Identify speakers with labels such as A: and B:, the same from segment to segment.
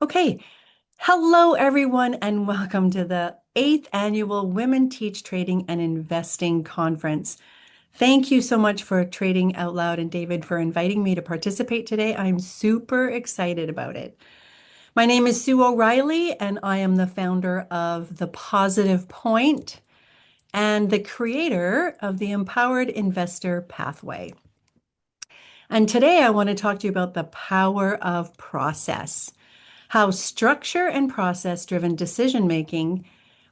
A: Okay, hello everyone, and welcome to the 8th annual Women Teach Trading and Investing Conference. Thank you so much for Trading Out Loud and David for inviting me to participate today. I'm super excited about it. My name is Sue O'Reilly, and I am the founder of The Positive Point and the creator of the Empowered Investor Pathway. And today I want to talk to you about the power of process. How structure and process driven decision making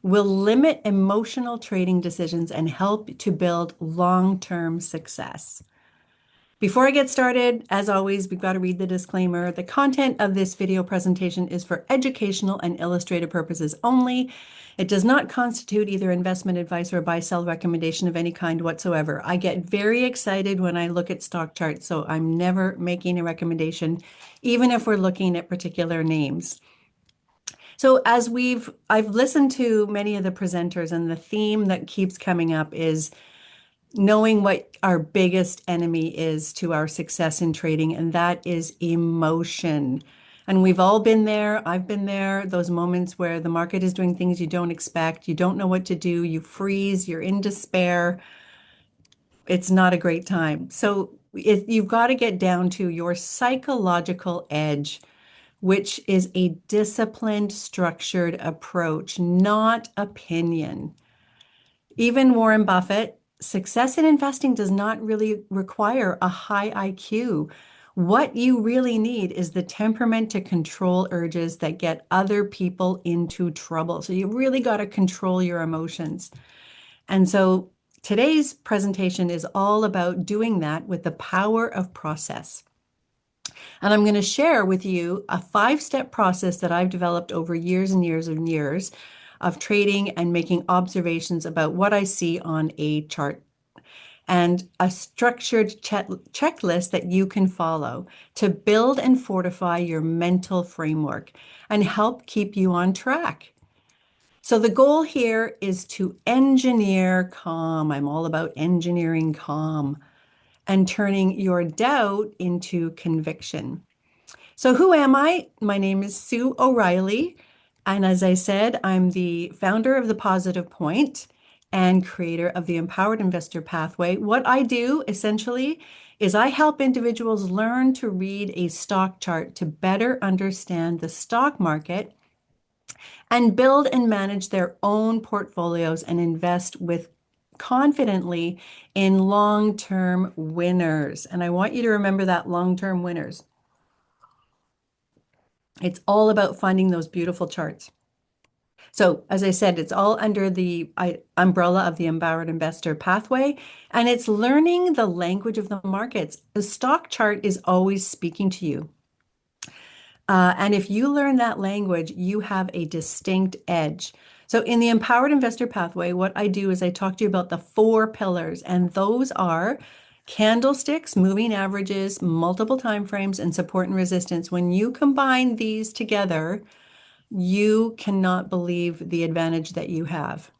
A: will limit emotional trading decisions and help to build long term success. Before I get started, as always, we've got to read the disclaimer. The content of this video presentation is for educational and illustrative purposes only. It does not constitute either investment advice or a buy-sell recommendation of any kind whatsoever. I get very excited when I look at stock charts, so I'm never making a recommendation, even if we're looking at particular names. So I've listened to many of the presenters, and the theme that keeps coming up is knowing what our biggest enemy is to our success in trading, and that is emotion. And we've all been there. I've been there, those moments where the market is doing things you don't expect, you don't know what to do, you freeze, you're in despair. It's not a great time. So you've got to get down to your psychological edge, which is a disciplined, structured approach, not opinion. Even Warren Buffett, success in investing does not really require a high IQ. What you really need is the temperament to control urges that get other people into trouble. So you really got to control your emotions. And so today's presentation is all about doing that with the power of process. And I'm going to share with you a 5-step process that I've developed over years and years and years of trading and making observations about what I see on a chart, and a structured checklist that you can follow to build and fortify your mental framework and help keep you on track. So the goal here is to engineer calm. I'm all about engineering calm and turning your doubt into conviction. So who am I? My name is Sue O'Reilly. And as I said, I'm the founder of The Positive Point and creator of the Empowered Investor Pathway. What I do essentially is I help individuals learn to read a stock chart to better understand the stock market and build and manage their own portfolios and invest with confidently in long-term winners. And I want you to remember that long-term winners. It's all about finding those beautiful charts. So, as I said, it's all under the umbrella of the Empowered Investor Pathway, and it's learning the language of the markets. The stock chart is always speaking to you. And if you learn that language, you have a distinct edge. So, in the Empowered Investor Pathway, what I do is I talk to you about the 4 pillars, and those are candlesticks, moving averages, multiple time frames, and support and resistance. When you combine these together, you cannot believe the advantage that you have.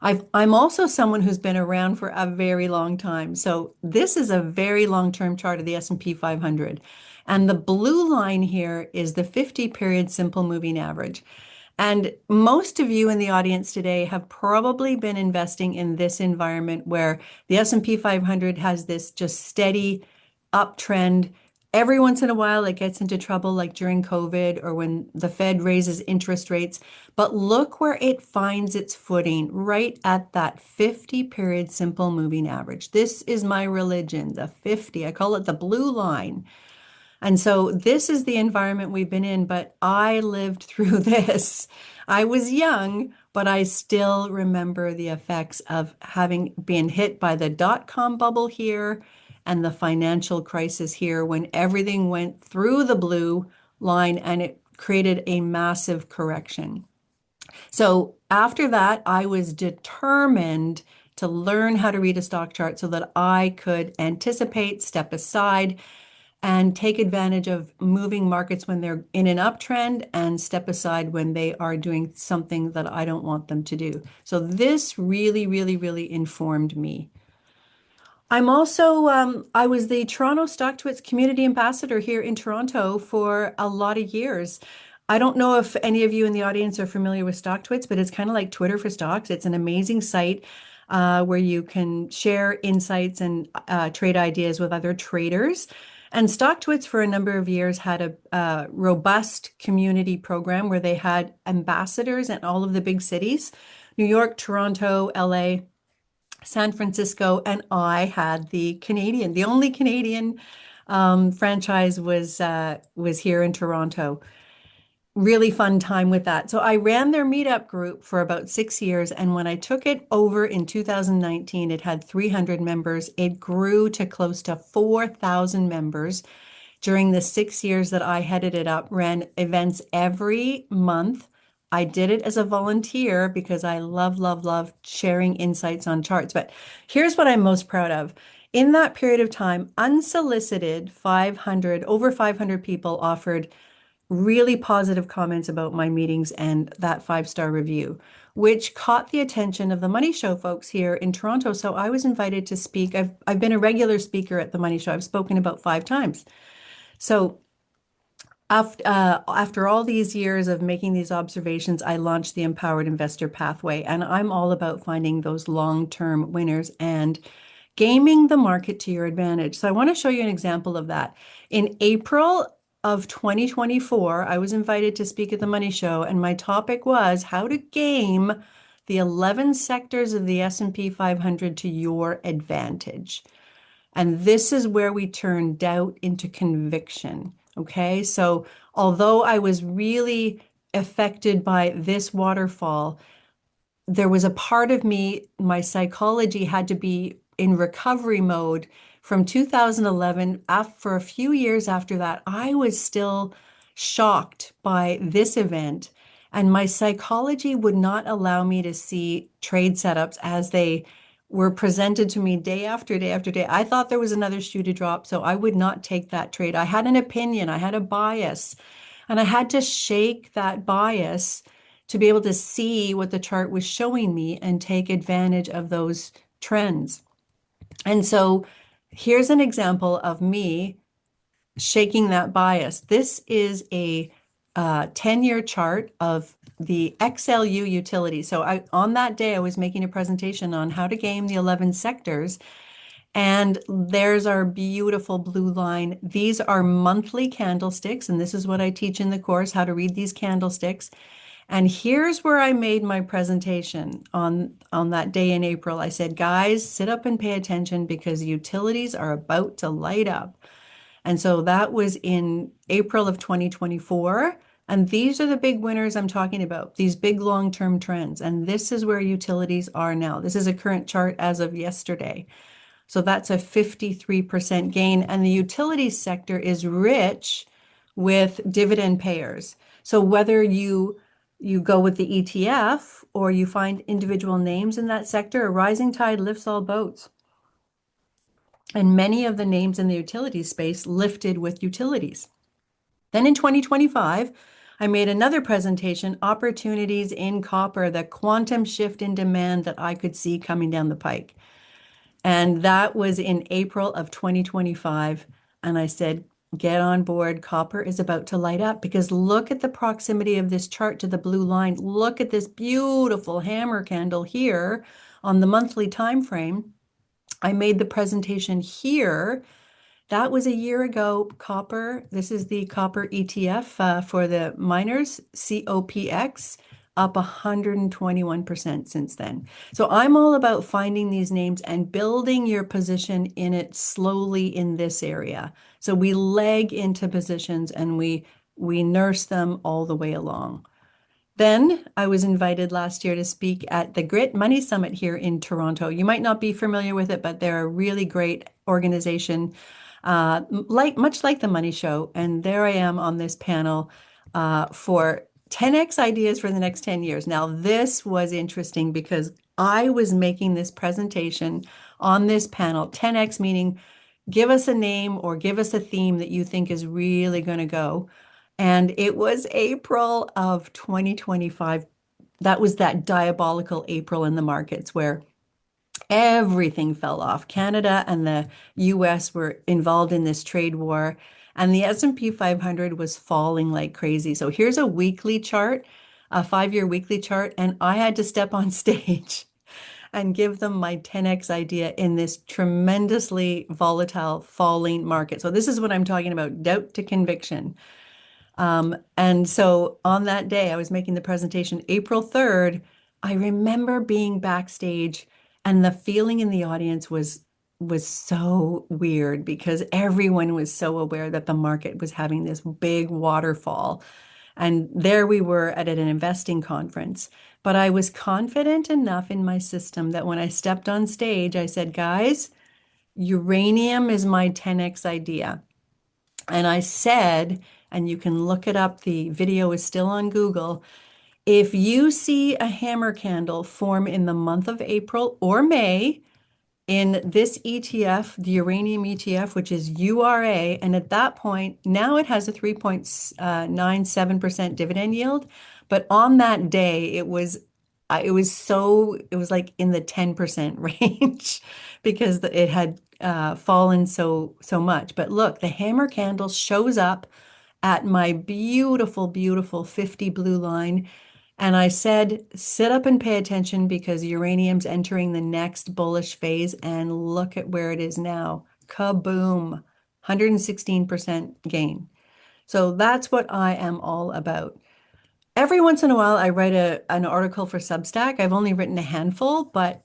A: I'm also someone who's been around for a very long time. So this is a very long-term chart of the S&P 500. And the blue line here is the 50-period simple moving average. And most of you in the audience today have probably been investing in this environment where the S&P 500 has this just steady uptrend. Every once in a while, it gets into trouble, like during COVID or when the Fed raises interest rates. But look where it finds its footing, right at that 50-period simple moving average. This is my religion, the 50. I call it the blue line. And so this is the environment we've been in, but I lived through this. I was young, but I still remember the effects of having been hit by the dot-com bubble here and the financial crisis here when everything went through the blue line and it created a massive correction. So after that, I was determined to learn how to read a stock chart so that I could anticipate, step aside, and take advantage of moving markets when they're in an uptrend and step aside when they are doing something that I don't want them to do. So this really, really, really informed me. I'm also, I was the Toronto StockTwits community ambassador here in Toronto for a lot of years. I don't know if any of you in the audience are familiar with StockTwits, but it's kind of like Twitter for stocks. It's an amazing site where you can share insights and trade ideas with other traders. And StockTwits for a number of years had a robust community program where they had ambassadors in all of the big cities, New York, Toronto, LA. San Francisco, and I had the only Canadian franchise was here in Toronto. Really fun time with that. So I ran their meetup group for about 6 years, and when I took it over in 2019, it had 300 members. It grew to close to 4,000 members during the 6 years that I headed it up, ran events every month. I did it as a volunteer because I love, love, love sharing insights on charts. But here's what I'm most proud of. In that period of time, unsolicited 500, over 500 people offered really positive comments about my meetings and that five-star review, which caught the attention of the Money Show folks here in Toronto. So I was invited to speak. I've been a regular speaker at the Money Show. I've spoken about 5 times. So after all these years of making these observations, I launched the Empowered Investor Pathway, and I'm all about finding those long-term winners and gaming the market to your advantage. So I want to show you an example of that. In April of 2024, I was invited to speak at the Money Show, and my topic was how to game the 11 sectors of the S&P 500 to your advantage. And this is where we turn doubt into conviction. Okay. So although I was really affected by this waterfall, there was a part of me, my psychology had to be in recovery mode from 2011. For a few years after that, I was still shocked by this event. And my psychology would not allow me to see trade setups as they were presented to me day after day after day. I thought there was another shoe to drop, so I would not take that trade. I had an opinion, I had a bias, and I had to shake that bias to be able to see what the chart was showing me and take advantage of those trends. And so here's an example of me shaking that bias. This is a 10-year chart of the XLU utility. So on that day, I was making a presentation on how to game the 11 sectors. And there's our beautiful blue line. These are monthly candlesticks, and this is what I teach in the course, how to read these candlesticks. And here's where I made my presentation on that day in April. I said, guys, sit up and pay attention because utilities are about to light up. And so that was in April of 2024. And these are the big winners I'm talking about, these big long-term trends. And this is where utilities are now. This is a current chart as of yesterday. So that's a 53% gain. And the utilities sector is rich with dividend payers. So whether you go with the ETF or you find individual names in that sector, a rising tide lifts all boats. And many of the names in the utilities space lifted with utilities. Then in 2025, I made another presentation, Opportunities in Copper, the quantum shift in demand that I could see coming down the pike. And that was in April of 2025. And I said, get on board. Copper is about to light up because look at the proximity of this chart to the blue line. Look at this beautiful hammer candle here on the monthly time frame. I made the presentation here. That was a year ago. Copper, this is the copper ETF for the miners, COPX, up 121% since then. So I'm all about finding these names and building your position in it slowly in this area. So we leg into positions and we nurse them all the way along. Then I was invited last year to speak at the Grit Money Summit here in Toronto. You might not be familiar with it, but they're a really great organization, much like the Money Show. And there I am on this panel for 10x ideas for the next 10 years. Now, this was interesting because I was making this presentation on this panel, 10x meaning give us a name or give us a theme that you think is really going to go. And it was April of 2025. That was that diabolical April in the markets where everything fell off. Canada and the US were involved in this trade war, and the S&P 500 was falling like crazy. So here's a weekly chart, a 5-year weekly chart, and I had to step on stage and give them my 10x idea in this tremendously volatile falling market. So this is what I'm talking about, doubt to conviction. And so on that day, I was making the presentation April 3rd. I remember being backstage and the feeling in the audience was so weird because everyone was so aware that the market was having this big waterfall. And there we were at an investing conference. But I was confident enough in my system that when I stepped on stage, I said, guys, uranium is my 10x idea. And I said, and you can look it up, the video is still on Google. If you see a hammer candle form in the month of April or May in this ETF, the uranium ETF, which is URA, and at that point, now it has a 3.97% dividend yield. But on that day, it was like in the 10% range because it had fallen so much. But look, the hammer candle shows up at my beautiful, beautiful 50 blue line. And I said, sit up and pay attention because uranium's entering the next bullish phase. And look at where it is now. Kaboom, 116% gain. So that's what I am all about. Every once in a while, I write an article for Substack. I've only written a handful, but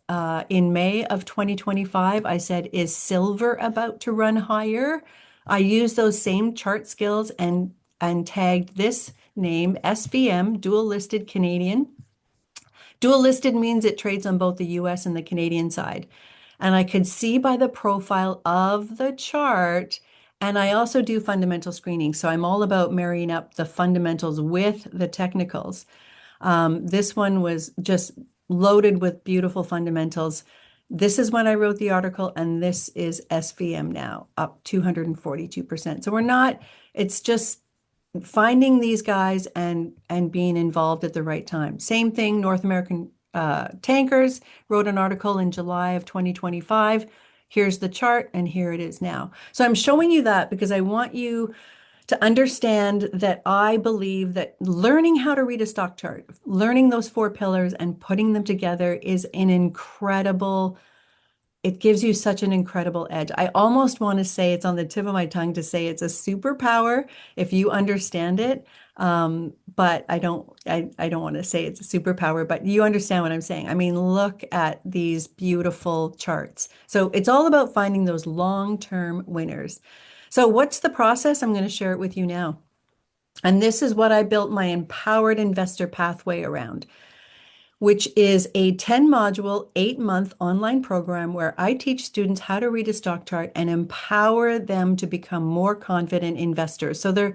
A: in May of 2025, I said, is silver about to run higher? I used those same chart skills and tagged this name, SVM, dual listed Canadian. Dual listed means it trades on both the US and the Canadian side. And I could see by the profile of the chart. And I also do fundamental screening. So I'm all about marrying up the fundamentals with the technicals. This one was just loaded with beautiful fundamentals. This is when I wrote the article, and this is SVM now, up 242%. So we're not, it's just finding these guys and being involved at the right time. Same thing, North American Tankers wrote an article in July of 2025. Here's the chart, and here it is now. So I'm showing you that because I want you to understand that I believe that learning how to read a stock chart, learning those 4 pillars and putting them together is an incredible, it gives you such an incredible edge. I almost want to say, it's on the tip of my tongue to say it's a superpower if you understand it. But I don't want to say it's a superpower, but you understand what I'm saying. I mean, look at these beautiful charts. So it's all about finding those long-term winners. So what's the process? I'm going to share it with you now. And this is what I built my empowered investor pathway around, which is a 10 module, 8-month online program where I teach students how to read a stock chart and empower them to become more confident investors. So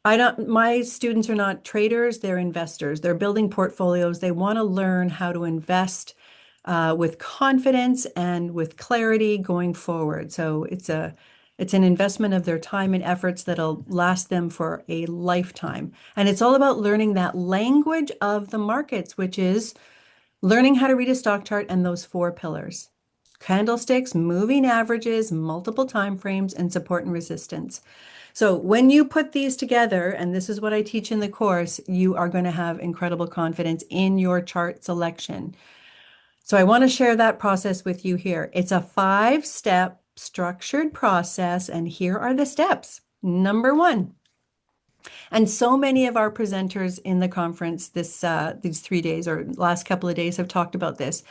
A: my students are not traders, they're investors. They're building portfolios. They want to learn how to invest with confidence and with clarity going forward. So it's an investment of their time and efforts that'll last them for a lifetime. And it's all about learning that language of the markets, which is learning how to read a stock chart and those 4 pillars: candlesticks, moving averages, multiple time frames, and support and resistance. So when you put these together, and this is what I teach in the course, you are going to have incredible confidence in your chart selection. So I want to share that process with you here. It's a 5-step structured process, and here are the steps. Number 1, and so many of our presenters in the conference these 3 days or last couple of days have talked about this.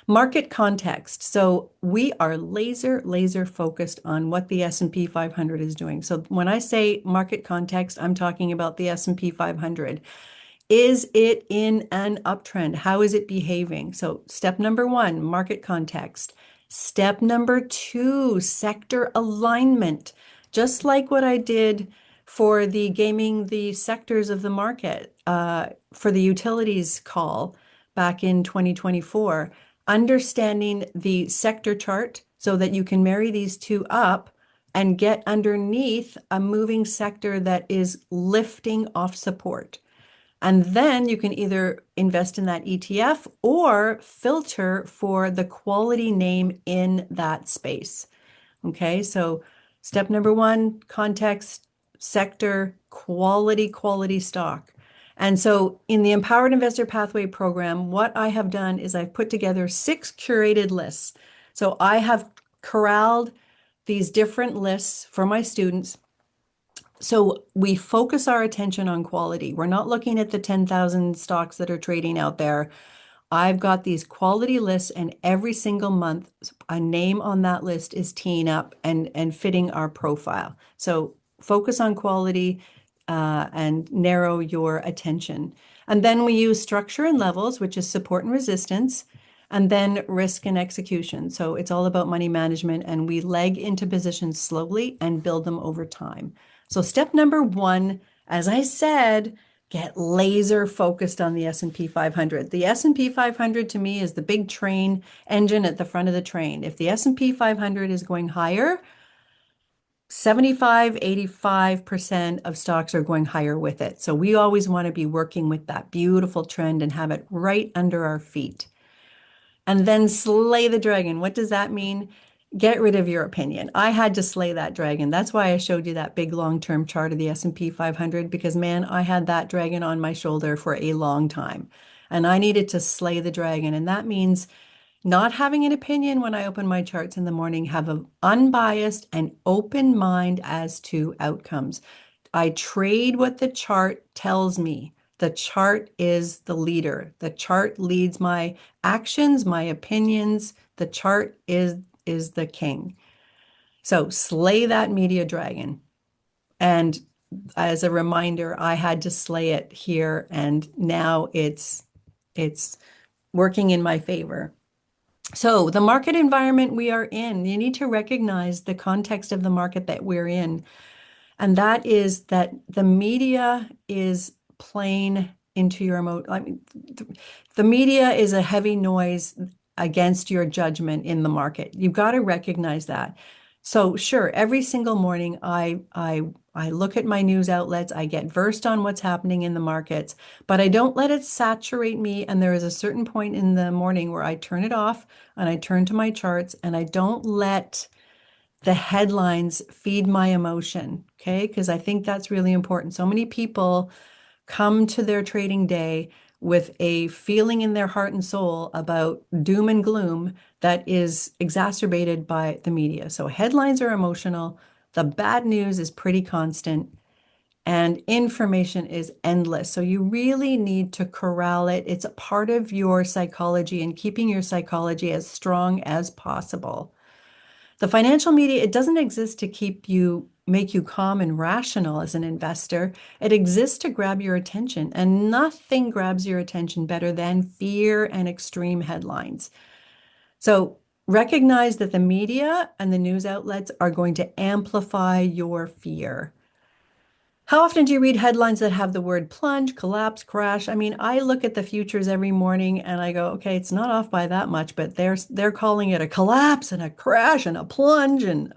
A: Market context. So we are laser focused on what the S&P 500 is doing. So when I say market context, I'm talking about the S&P 500. Is it in an uptrend? How is it behaving? So step number 1, market context. Step number 2, sector alignment. Just like what I did for the gaming the sectors of the market for the utilities call back in 2024, understanding the sector chart so that you can marry these two up and get underneath a moving sector that is lifting off support. And then you can either invest in that ETF or filter for the quality name in that space. Okay, so step number one, context, sector, quality stock. And so in the Empowered Investor Pathway program, what I have done is I've put together 6 curated lists. So I have corralled these different lists for my students. So we focus our attention on quality. We're not looking at the 10,000 stocks that are trading out there. I've got these quality lists, and every single month, a name on that list is teeing up and fitting our profile. So focus on quality and narrow your attention. And then we use structure and levels, which is support and resistance, and then risk and execution. So it's all about money management, and we leg into positions slowly and build them over time. So step number one, as I said, get laser focused on the S&P 500. The S&P 500 to me is the big train engine at the front of the train. If the S&P 500 is going higher, 75, 85% of stocks are going higher with it. So we always want to be working with that beautiful trend and have it right under our feet. And then slay the dragon. What does that mean? Get rid of your opinion. I had to slay that dragon. That's why I showed you that big long-term chart of the S&P 500, because man, I had that dragon on my shoulder for a long time. And I needed to slay the dragon. And that means not having an opinion when I open my charts in the morning, have an unbiased and open mind as to outcomes. I trade what the chart tells me. The chart is the leader. The chart leads my actions, my opinions. The chart is the king. So slay that media dragon. And as a reminder, I had to slay it here, and now it's working in my favor. So the market environment we are in, you need to recognize the context of the market that we're in. And that is that the media is playing into your emotion. I mean, the media is a heavy noise against your judgment in the market. You've got to recognize that. So sure, every single morning I look at my news outlets, I get versed on what's happening in the markets, but I don't let it saturate me. And there is a certain point in the morning where I turn it off and I turn to my charts, and I don't let the headlines feed my emotion, okay? Because I think that's really important. So many people come to their trading day with a feeling in their heart and soul about doom and gloom that is exacerbated by the media. So headlines are emotional, the bad news is pretty constant, and information is endless. So you really need to corral it. It's a part of your psychology and keeping your psychology as strong as possible. The financial media, it doesn't exist to make you calm and rational as an investor. It exists to grab your attention, and nothing grabs your attention better than fear and extreme headlines. So recognize that the media and the news outlets are going to amplify your fear. How often do you read headlines that have the word plunge, collapse, crash? I mean, I look at the futures every morning and I go, okay, it's not off by that much, but they're calling it a collapse and a crash and a plunge, and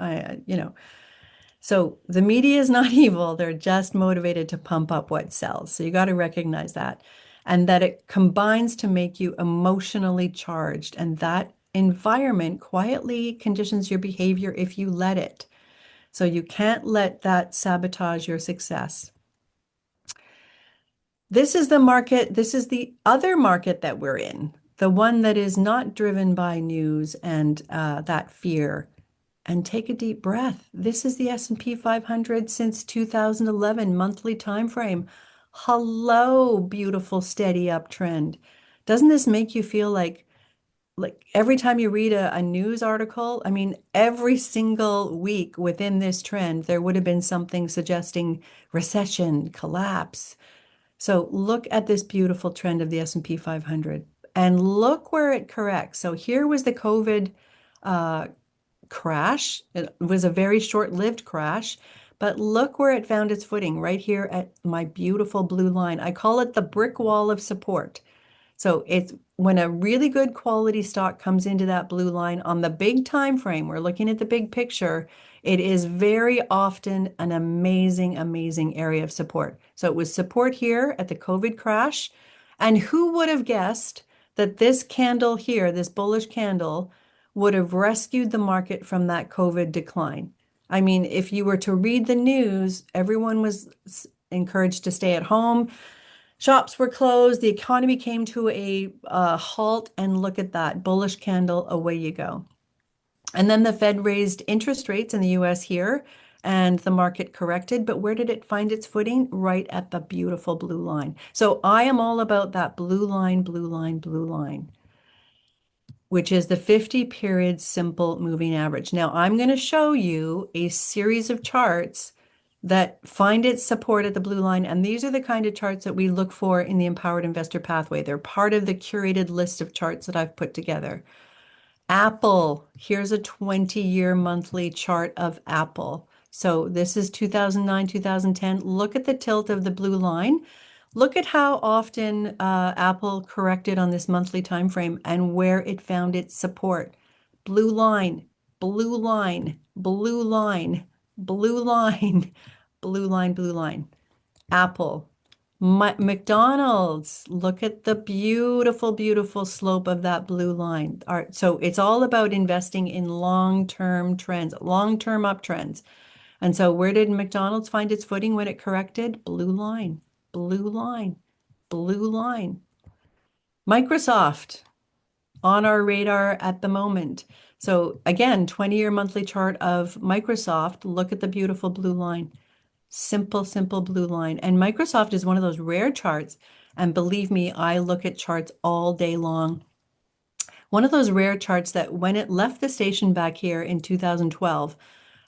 A: So the media is not evil. They're just motivated to pump up what sells. So you got to recognize that, and that it combines to make you emotionally charged, and that environment quietly conditions your behavior if you let it. So you can't let that sabotage your success. This is the market, this is the other market that we're in, the one that is not driven by news and that fear. And take a deep breath. This is the S&P 500 since 2011 monthly time frame. Hello, beautiful steady uptrend. Doesn't this make you feel like every time you read a news article, I mean, every single week within this trend, there would have been something suggesting recession, collapse. So look at this beautiful trend of the S&P 500 and look where it corrects. So here was the COVID crash. It was a very short-lived crash, but look where it found its footing, right here at my beautiful blue line. I call it the brick wall of support. So it's when a really good quality stock comes into that blue line on the big time frame, we're looking at the big picture, It is very often an amazing, amazing area of support. So it was support here at the COVID crash. And who would have guessed that this candle here, this bullish candle, would have rescued the market from that COVID decline? I mean, if you were to read the news, everyone was encouraged to stay at home. Shops were closed. The economy came to a halt. And look at that bullish candle. Away you go. And then the Fed raised interest rates in the US here, and the market corrected. But where did it find its footing? Right at the beautiful blue line. So I am all about that blue line, blue line, blue line, which is the 50-period simple moving average. Now I'm going to show you a series of charts that find its support at the blue line. And these are the kind of charts that we look for in the Empowered Investor Pathway. They're part of the curated list of charts that I've put together. Apple, here's a 20-year monthly chart of Apple. So this is 2009, 2010. Look at the tilt of the blue line. Look at how often Apple corrected on this monthly time frame and where it found its support. Blue line, blue line, blue line, blue line, blue line, blue line. Apple. McDonald's, look at the beautiful, beautiful slope of that blue line. So it's all about investing in long-term trends, long-term uptrends. And so where did McDonald's find its footing when it corrected? Blue line, blue line, blue line. Microsoft, on our radar at the moment. So again, 20-year monthly chart of Microsoft. Look at the beautiful blue line. Simple, simple blue line. And Microsoft is one of those rare charts. And believe me, I look at charts all day long. One of those rare charts that when it left the station back here in 2012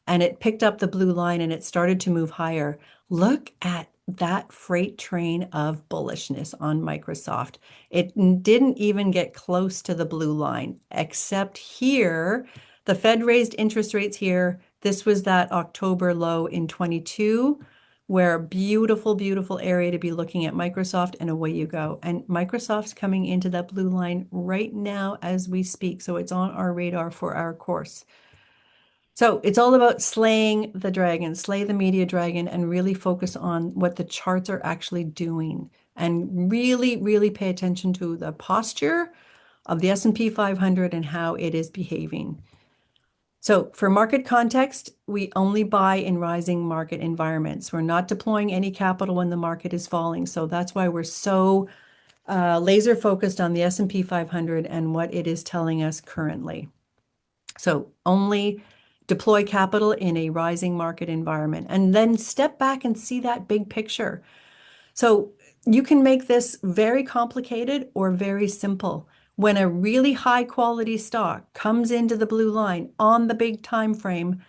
A: and it picked up the blue line and it started to move higher, look at that freight train of bullishness on Microsoft. It didn't even get close to the blue line, except here, the Fed raised interest rates here. This was that October low in 22, where beautiful, beautiful area to be looking at Microsoft, and away you go. And Microsoft's coming into that blue line right now as we speak. So it's on our radar for our course. So it's all about slaying the dragon, slay the media dragon, and really focus on what the charts are actually doing. And really, really pay attention to the posture of the S&P 500 and how it is behaving. So for market context, we only buy in rising market environments. We're not deploying any capital when the market is falling. So that's why we're so laser focused on the S&P 500 and what it is telling us currently. So only deploy capital in a rising market environment, and then step back and see that big picture. So you can make this very complicated or very simple. When a really high quality stock comes into the blue line on the big time frame,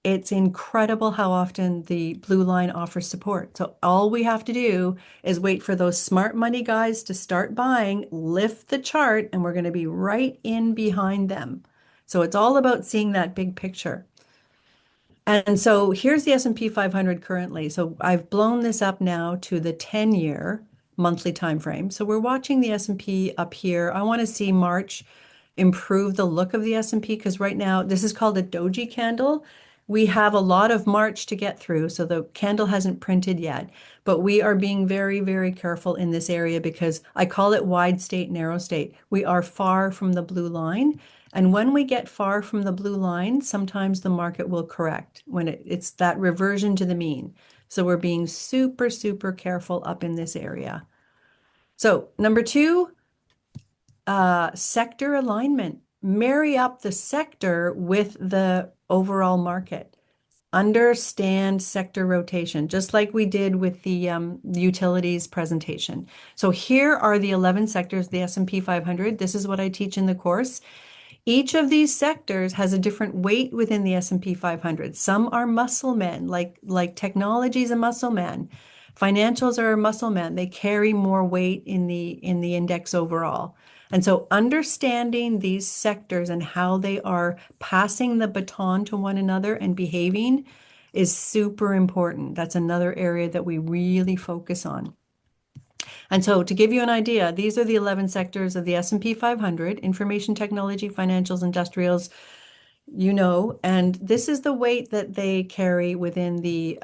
A: it's incredible how often the blue line offers support. So all we have to do is wait for those smart money guys to start buying, lift the chart, and we're going to be right in behind them. So it's all about seeing that big picture. And so here's the S&P 500 currently. So I've blown this up now to the 10-year monthly time frame. So we're watching the S&P up here. I want to see March improve the look of the S&P because right now this is called a doji candle. We have a lot of March to get through, so the candle hasn't printed yet. But we are being very, very careful in this area because I call it wide state, narrow state. We are far from the blue line. And when we get far from the blue line, sometimes the market will correct when it's that reversion to the mean. So we're being super, super careful up in this area. So number two, sector alignment. Marry up the sector with the overall market. Understand sector rotation, just like we did with the utilities presentation. So here are the 11 sectors of the S&P 500. This is what I teach in the course. Each of these sectors has a different weight within the S&P 500. Some are muscle men, like technology is a muscle man. Financials are a muscle man. They carry more weight in the index overall. And so understanding these sectors and how they are passing the baton to one another and behaving is super important. That's another area that we really focus on. And so to give you an idea, these are the 11 sectors of the S&P 500: information technology, financials, industrials, and this is the weight that they carry within the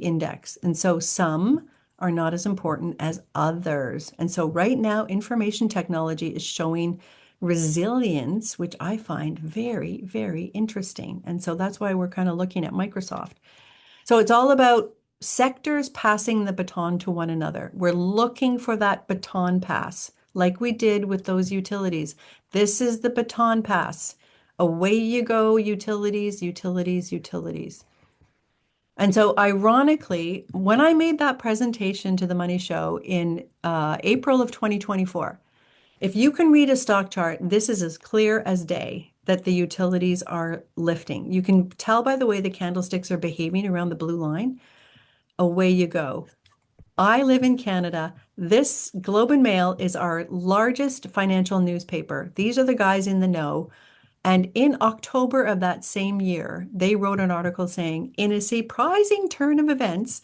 A: index. And so some are not as important as others. And so right now, information technology is showing resilience, which I find very, very interesting. And so that's why we're kind of looking at Microsoft. So it's all about sectors passing the baton to one another. We're looking for that baton pass, like we did with those utilities. This is the baton pass. Away you go, utilities, utilities, utilities. And so, ironically, when I made that presentation to the Money Show in April of 2024, if you can read a stock chart, this is as clear as day that the utilities are lifting. You can tell by the way the candlesticks are behaving around the blue line. Away you go. I live in Canada. This Globe and Mail is our largest financial newspaper. These are the guys in the know. And in October of that same year, they wrote an article saying, in a surprising turn of events,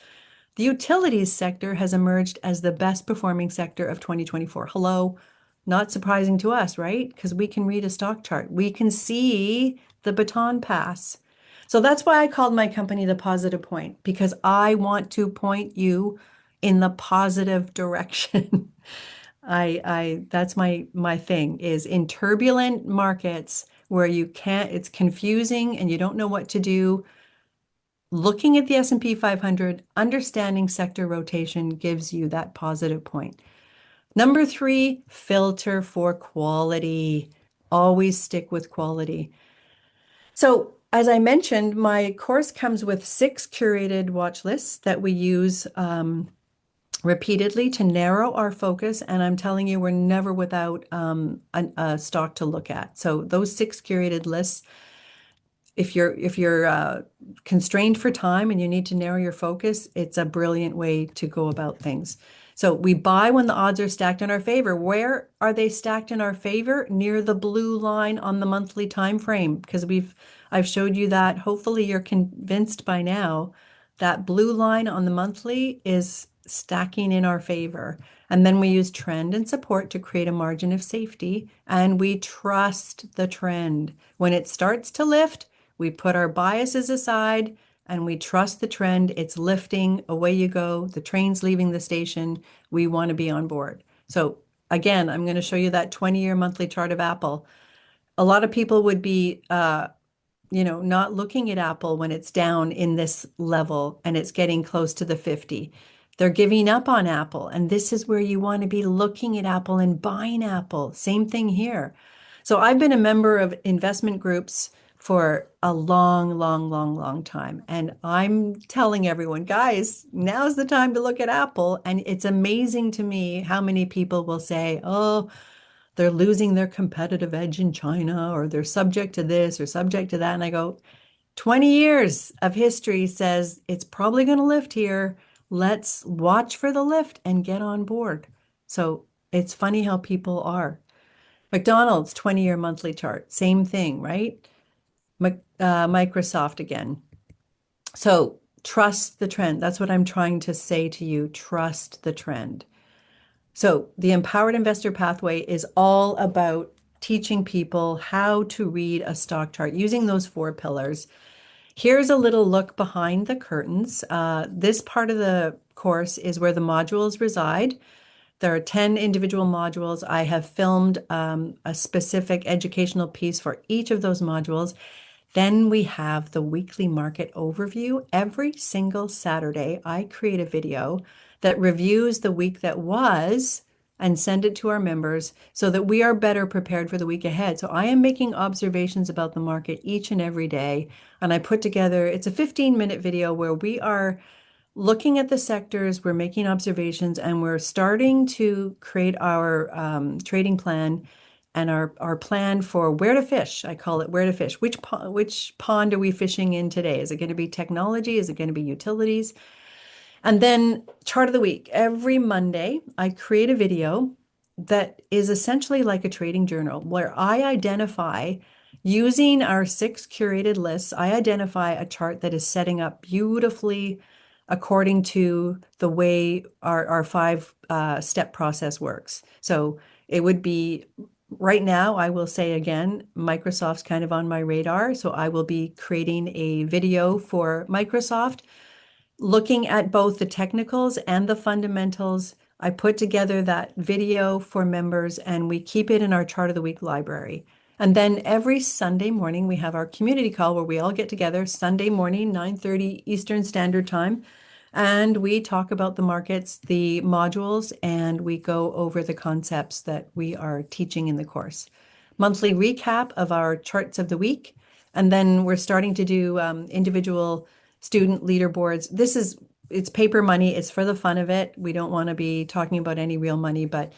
A: the utilities sector has emerged as the best performing sector of 2024. Hello, not surprising to us, right? Because we can read a stock chart. We can see the baton pass. So that's why I called my company The Positive Point, because I want to point you in the positive direction. That's my thing is in turbulent markets where you can't, it's confusing and you don't know what to do. Looking at the S&P 500, understanding sector rotation gives you that positive point. Number three, filter for quality. Always stick with quality. So, as I mentioned, my course comes with 6 curated watch lists that we use repeatedly to narrow our focus. And I'm telling you, we're never without a stock to look at. So, those 6 curated lists, if you're constrained for time and you need to narrow your focus, it's a brilliant way to go about things. So we buy when the odds are stacked in our favor. Where are they stacked in our favor? Near the blue line on the monthly time frame, because I've showed you that. Hopefully you're convinced by now that blue line on the monthly is stacking in our favor. And then we use trend and support to create a margin of safety, and we trust the trend. When it starts to lift, we put our biases aside and we trust the trend. It's lifting. Away you go. The train's leaving the station. We want to be on board. So again, I'm going to show you that 20-year monthly chart of Apple. A lot of people would be not looking at Apple when it's down in this level and it's getting close to the 50. They're giving up on Apple. And this is where you want to be looking at Apple and buying Apple. Same thing here. So I've been a member of investment groups for a long, long, long, long time. And I'm telling everyone, guys, now's the time to look at Apple. And it's amazing to me how many people will say, oh, they're losing their competitive edge in China, or they're subject to this or subject to that. And I go, 20 years of history says it's probably going to lift here. Let's watch for the lift and get on board. So it's funny how people are. McDonald's 20-year monthly chart, same thing, right? Microsoft again. So trust the trend. That's what I'm trying to say to you. Trust the trend. So the Empowered Investor Pathway is all about teaching people how to read a stock chart using those 4 pillars. Here's a little look behind the curtains. This part of the course is where the modules reside. There are 10 individual modules. I have filmed a specific educational piece for each of those modules. Then we have the weekly market overview. Every single Saturday, I create a video that reviews the week that was and send it to our members so that we are better prepared for the week ahead. So I am making observations about the market each and every day. And I put together, it's a 15-minute video where we are looking at the sectors, we're making observations, and we're starting to create our trading plan and our plan for where to fish. I call it where to fish. Which pond are we fishing in today? Is it going to be technology? Is it going to be utilities? And then chart of the week. Every Monday, I create a video that is essentially like a trading journal where I identify, using our 6 curated lists, I identify a chart that is setting up beautifully according to the way our 5 step process works. So it would be Right now, I will say again, Microsoft's kind of on my radar. So I will be creating a video for Microsoft looking at both the technicals and the fundamentals. I put together that video for members and we keep it in our Chart of the Week library. And then every Sunday morning, we have our community call where we all get together Sunday morning, 9:30 Eastern Standard Time. And we talk about the markets, the modules, and we go over the concepts that we are teaching in the course. Monthly recap of our charts of the week. And then we're starting to do individual student leaderboards. It's paper money. It's for the fun of it. We don't want to be talking about any real money, but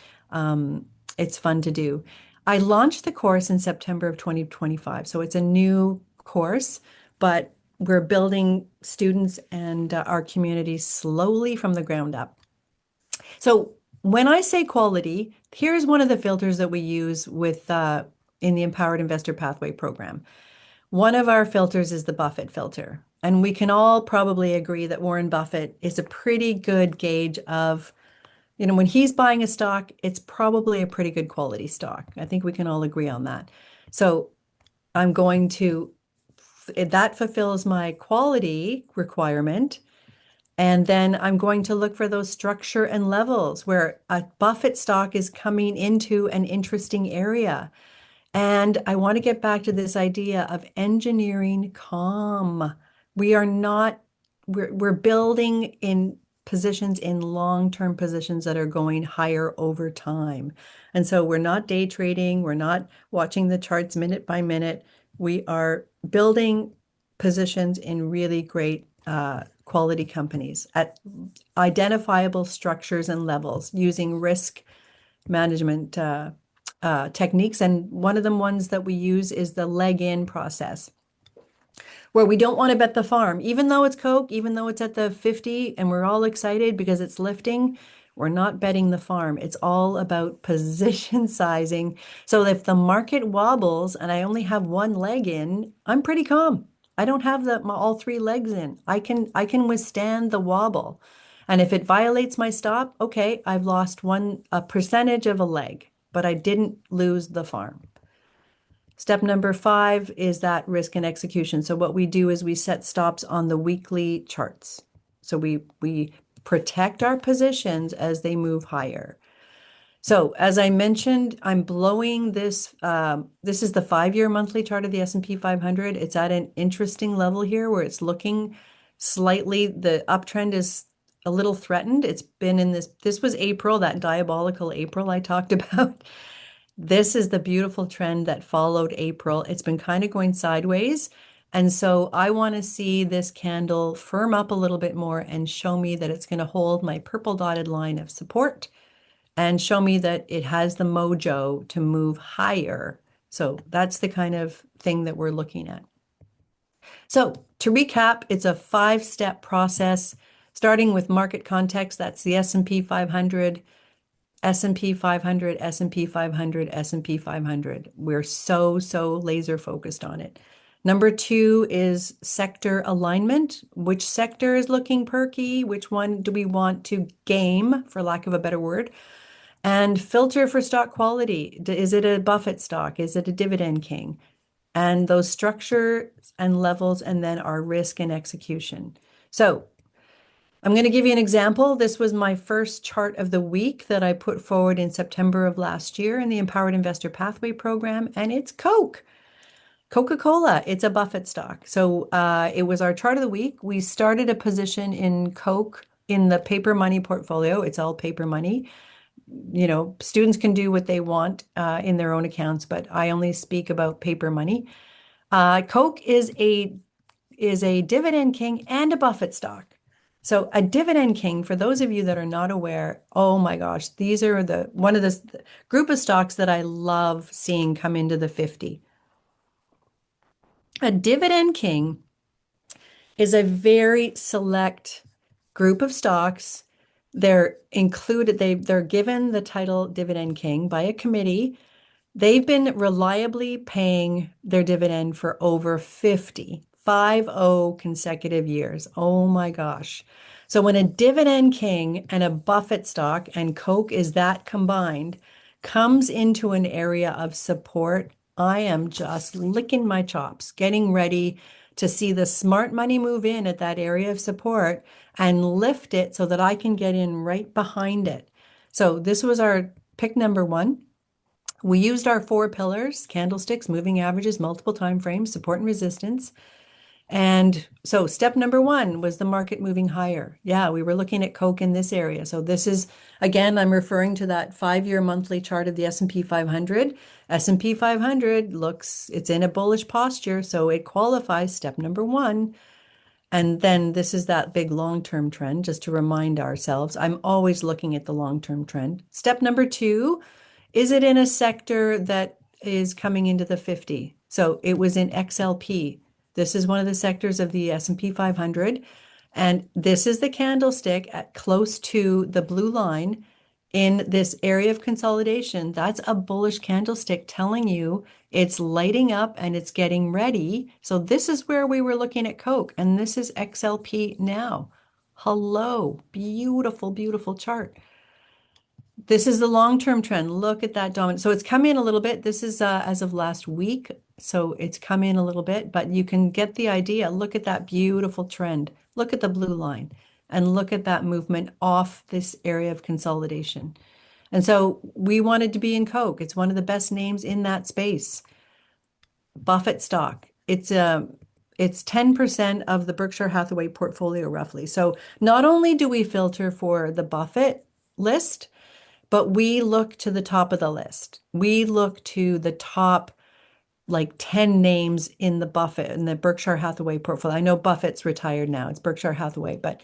A: it's fun to do. I launched the course in September of 2025. So it's a new course, but we're building students and our community slowly from the ground up. So when I say quality, here's one of the filters that we use with in the Empowered Investor Pathway program. One of our filters is the Buffett filter. And we can all probably agree that Warren Buffett is a pretty good gauge of, when he's buying a stock, it's probably a pretty good quality stock. I think we can all agree on that. So I'm going to, that fulfills my quality requirement. And then I'm going to look for those structure and levels where a Buffett stock is coming into an interesting area. And I want to get back to this idea of engineering calm. We are not, we're building in positions in long-term positions that are going higher over time. And so we're not day trading, we're not watching the charts minute by minute. We are building positions in really great quality companies at identifiable structures and levels using risk management techniques. And one of the ones that we use is the leg in process, where we don't want to bet the farm, even though it's Coke, even though it's at the 50 and we're all excited because it's lifting. We're not betting the farm. It's all about position sizing. So if the market wobbles and I only have one leg in, I'm pretty calm. I don't have all three legs in. I can withstand the wobble. And if it violates my stop, okay, I've lost a percentage of a leg, but I didn't lose the farm. Step number 5 is that risk and execution. So what we do is we set stops on the weekly charts. So we protect our positions as they move higher. So as I mentioned, I'm blowing this. This is the 5-year monthly chart of the S&P 500. It's at an interesting level here where it's looking slightly, the uptrend is a little threatened. It's been in this was April, that diabolical April I talked about. This is the beautiful trend that followed April. It's been kind of going sideways. And so I want to see this candle firm up a little bit more and show me that it's going to hold my purple dotted line of support and show me that it has the mojo to move higher. So that's the kind of thing that we're looking at. So to recap, it's a 5-step process, starting with market context. That's the S&P 500, S&P 500, S&P 500, S&P 500. We're so laser focused on it. Number 2 is sector alignment. Which sector is looking perky? Which one do we want to game, for lack of a better word? And filter for stock quality. Is it a Buffett stock? Is it a dividend king? And those structures and levels, and then our risk and execution. So I'm going to give you an example. This was my first chart of the week that I put forward in September of last year in the Empowered Investor Pathway program, and it's Coke. Coca-Cola, it's a Buffett stock. So it was our chart of the week. We started a position in Coke in the paper money portfolio. It's all paper money. Students can do what they want in their own accounts, but I only speak about paper money. Coke is a dividend king and a Buffett stock. So a dividend king, for those of you that are not aware, oh my gosh, these are one of the group of stocks that I love seeing come into the 50. A dividend king is a very select group of stocks. They're given the title dividend king by a committee. They've been reliably paying their dividend for over 50 consecutive years. Oh my gosh. So when a dividend king and a Buffett stock and Coke is that combined, comes into an area of support, I am just licking my chops, getting ready to see the smart money move in at that area of support and lift it so that I can get in right behind it. So this was our pick number one. We used our four pillars, candlesticks, moving averages, multiple time frames, support and resistance. And so step number one was the market moving higher. Yeah, we were looking at Coke in this area. So this is, again, I'm referring to that 5-year monthly chart of the S&P 500. S&P 500 looks, it's in a bullish posture, so it qualifies step number one. And then this is that big long-term trend, just to remind ourselves. I'm always looking at the long-term trend. Step number two, is it in a sector that is coming into the 50? So it was in XLP. This is one of the sectors of the S&P 500. And this is the candlestick at close to the blue line in this area of consolidation. That's a bullish candlestick telling you it's lighting up and it's getting ready. So this is where we were looking at Coke, and this is XLP now. Hello, beautiful, beautiful chart. This is the long-term trend. Look at that dominant. So it's come in a little bit. This is as of last week. So it's come in a little bit, but you can get the idea. Look at that beautiful trend. Look at the blue line and look at that movement off this area of consolidation. And so we wanted to be in Coke. It's one of the best names in that space. Buffett stock. It's 10% of the Berkshire Hathaway portfolio roughly. So not only do we filter for the Buffett list, but we look to the top of the list. We look to the top like 10 names in the Berkshire Hathaway portfolio. I know Buffett's retired now. It's Berkshire Hathaway, but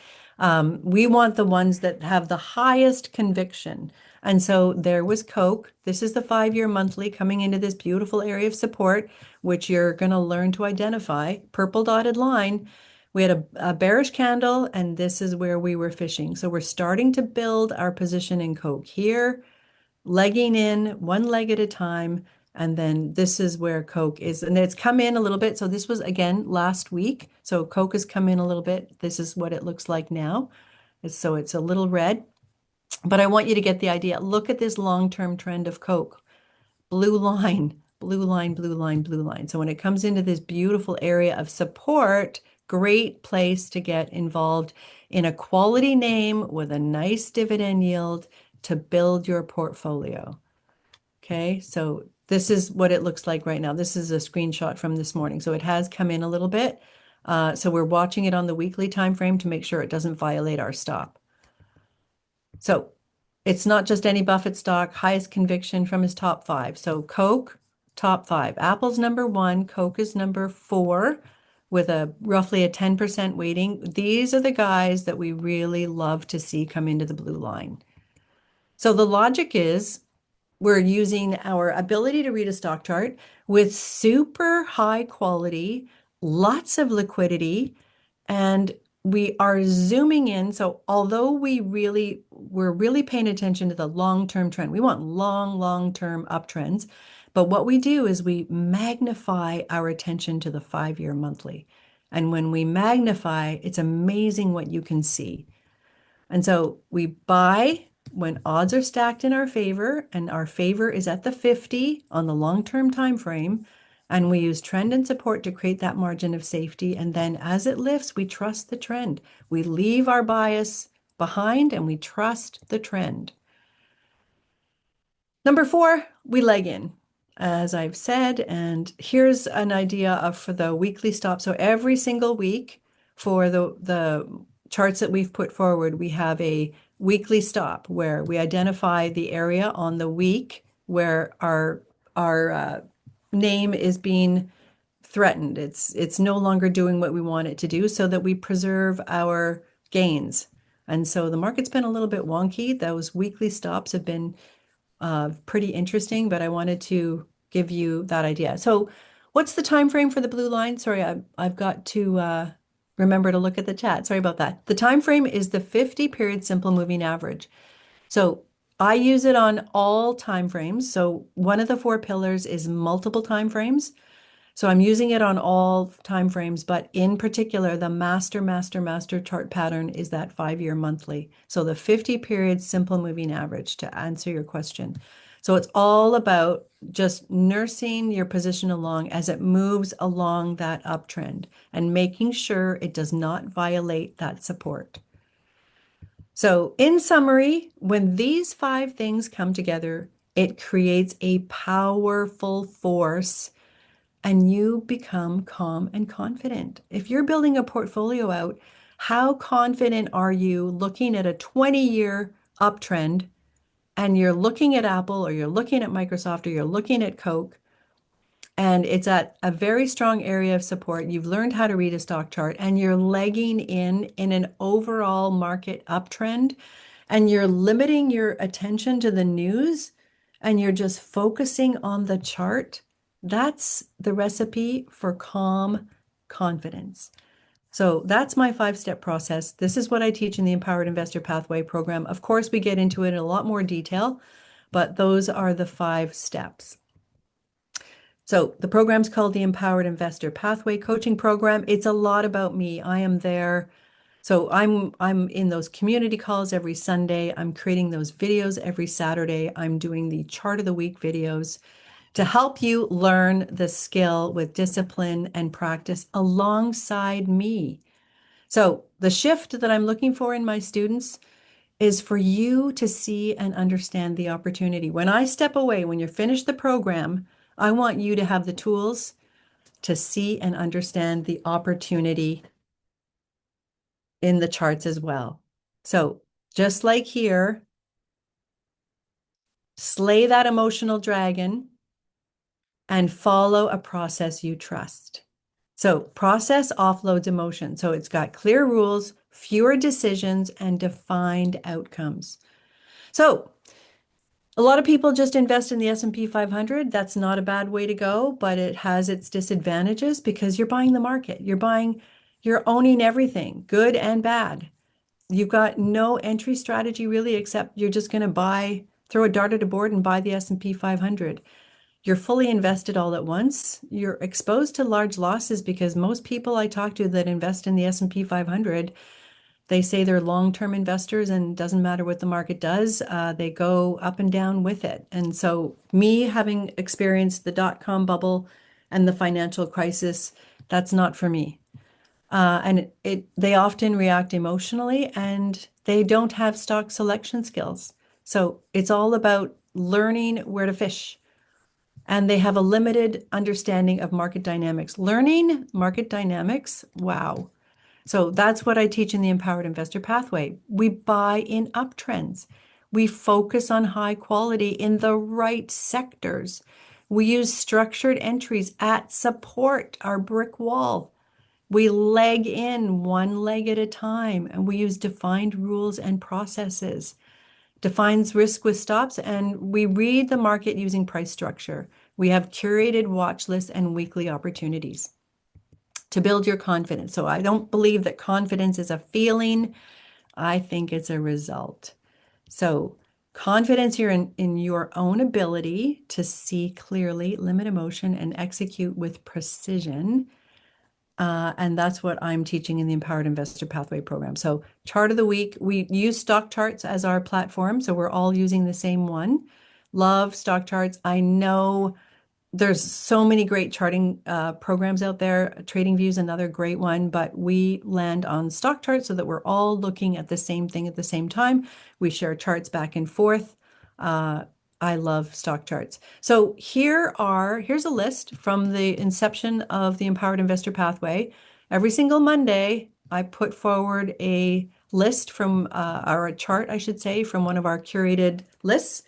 A: we want the ones that have the highest conviction. And so there was Coke. This is the 5-year monthly coming into this beautiful area of support, which you're going to learn to identify. Purple dotted line. We had a bearish candle, and this is where we were fishing. So we're starting to build our position in Coke here, legging in one leg at a time. And then this is where Coke is. And it's come in a little bit. So this was, again, last week. So Coke has come in a little bit. This is what it looks like now. So it's a little red. But I want you to get the idea. Look at this long-term trend of Coke. Blue line, blue line, blue line, blue line. So when it comes into this beautiful area of support, great place to get involved in a quality name with a nice dividend yield to build your portfolio. Okay, so this is what it looks like right now. This is a screenshot from this morning. So it has come in a little bit. So we're watching it on the weekly time frame to make sure it doesn't violate our stop. So it's not just any Buffett stock, highest conviction from his top 5. So Coke, top 5. Apple's number 1, Coke is number 4 with roughly a 10% weighting. These are the guys that we really love to see come into the blue line. So the logic is we're using our ability to read a stock chart with super high quality, lots of liquidity, and we are zooming in. So although we're really paying attention to the long-term trend, we want long-term uptrends. But what we do is we magnify our attention to the 5-year monthly. And when we magnify, it's amazing what you can see. And so we buy when odds are stacked in our favor, and our favor is at the 50 on the long-term time frame, and we use trend and support to create that margin of safety. And then as it lifts, we trust the trend. We leave our bias behind and we trust the trend. Number 4, we leg in, as I've said, and here's an idea for the weekly stop. So every single week for the charts that we've put forward, we have a weekly stop where we identify the area on the week where our name is being threatened. It's no longer doing what we want it to do, so that we preserve our gains. And so the market's been a little bit wonky. Those weekly stops have been pretty interesting, but I wanted to give you that idea. So what's the time frame for the blue line? Sorry, I've got to remember to look at the chat. Sorry about that. The time frame is the 50-period simple moving average. So I use it on all time frames. So one of the 4 pillars is multiple time frames. So I'm using it on all time frames, but in particular, the master chart pattern is that 5-year monthly. So the 50-period simple moving average, to answer your question. So it's all about just nursing your position along as it moves along that uptrend and making sure it does not violate that support. So, in summary, when these five things come together, it creates a powerful force and you become calm and confident. If you're building a portfolio out, how confident are you looking at a 20-year uptrend and you're looking at Apple or you're looking at Microsoft or you're looking at Coke and it's at a very strong area of support. You've learned how to read a stock chart and you're legging in an overall market uptrend and you're limiting your attention to the news and you're just focusing on the chart. That's the recipe for calm confidence. So that's my five-step process. This is what I teach in the Empowered Investor Pathway program. Of course, we get into it in a lot more detail, but those are the 5 steps. So the program's called the Empowered Investor Pathway Coaching Program. It's a lot about me. I am there. So I'm in those community calls every Sunday. I'm creating those videos every Saturday. I'm doing the chart of the week videos to help you learn the skill with discipline and practice alongside me. So the shift that I'm looking for in my students is for you to see and understand the opportunity. When I step away, when you're finished the program, I want you to have the tools to see and understand the opportunity in the charts as well. So just like here, slay that emotional dragon and follow a process you trust. So process offloads emotion. So it's got clear rules, fewer decisions, and defined outcomes. So a lot of people just invest in the S&P 500. That's not a bad way to go, but it has its disadvantages because you're buying the market. You're owning everything, good and bad. You've got no entry strategy really, except you're just going to throw a dart at a board and buy the S&P 500. You're fully invested all at once. You're exposed to large losses because most people I talk to that invest in the S&P 500, they say they're long-term investors and doesn't matter what the market does, they go up and down with it. And so me having experienced the dot-com bubble and the financial crisis, that's not for me. And they often react emotionally and they don't have stock selection skills. So it's all about learning where to fish. And they have a limited understanding of market dynamics. Learning market dynamics, wow. So that's what I teach in the Empowered Investor Pathway. We buy in uptrends. We focus on high quality in the right sectors. We use structured entries at support, our brick wall. We leg in one leg at a time, and we use defined rules and processes. Defines risk with stops, and we read the market using price structure. We have curated watch lists and weekly opportunities to build your confidence. So I don't believe that confidence is a feeling. I think it's a result. So confidence here in your own ability to see clearly, limit emotion, and execute with precision. And that's what I'm teaching in the Empowered Investor Pathway program. So chart of the week, we use stock charts as our platform. So we're all using the same one. Love stock charts. I know there's so many great charting programs out there. TradingView is another great one, but we land on stock charts so that we're all looking at the same thing at the same time. We share charts back and forth. I love stock charts. So here's a list from the inception of the Empowered Investor Pathway. Every single Monday, I put forward a list from or a chart, I should say, from one of our curated lists.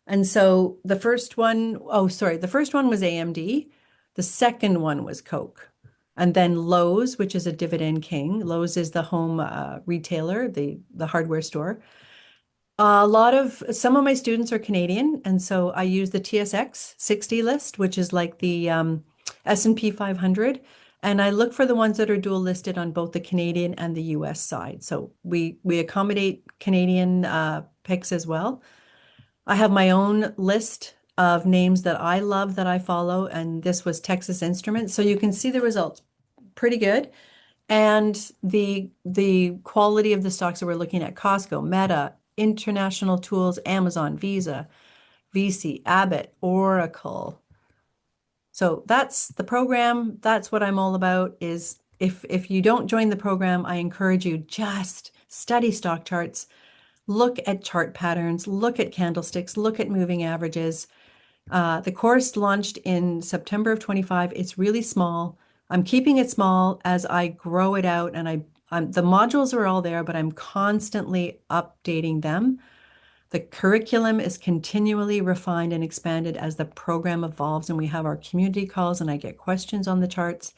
A: And so the first one was AMD. The second one was Coke. And then Lowe's, which is a dividend king. Lowe's is the home retailer, the hardware store. Some of my students are Canadian, and so I use the TSX 60 list, which is like the S&P 500. And I look for the ones that are dual listed on both the Canadian and the US side. So we accommodate Canadian picks as well. I have my own list of names that I love that I follow, and this was Texas Instruments. So you can see the results pretty good. And the quality of the stocks that we're looking at: Costco, Meta, International Tools, Amazon, Visa, VC, Abbott, Oracle. So that's the program. That's what I'm all about is if you don't join the program, I encourage you just study stock charts, look at chart patterns, look at candlesticks, look at moving averages. The course launched in September of 25. It's really small. I'm keeping it small as I grow it out, and the modules are all there, but I'm constantly updating them. The curriculum is continually refined and expanded as the program evolves, and we have our community calls, and I get questions on the charts.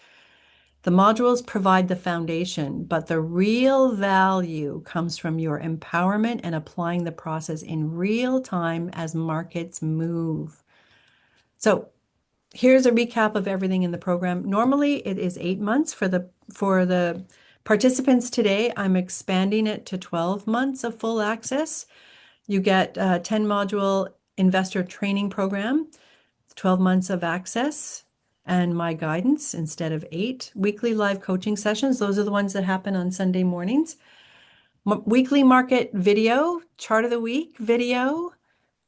A: The modules provide the foundation, but the real value comes from your empowerment and applying the process in real time as markets move. So here's a recap of everything in the program. Normally, it is 8 months for the participants today. I'm expanding it to 12 months of full access. You get a 10 module investor training program, 12 months of access, and my guidance instead of 8 weekly live coaching sessions. Those are the ones that happen on Sunday mornings. Weekly market video, chart of the week video,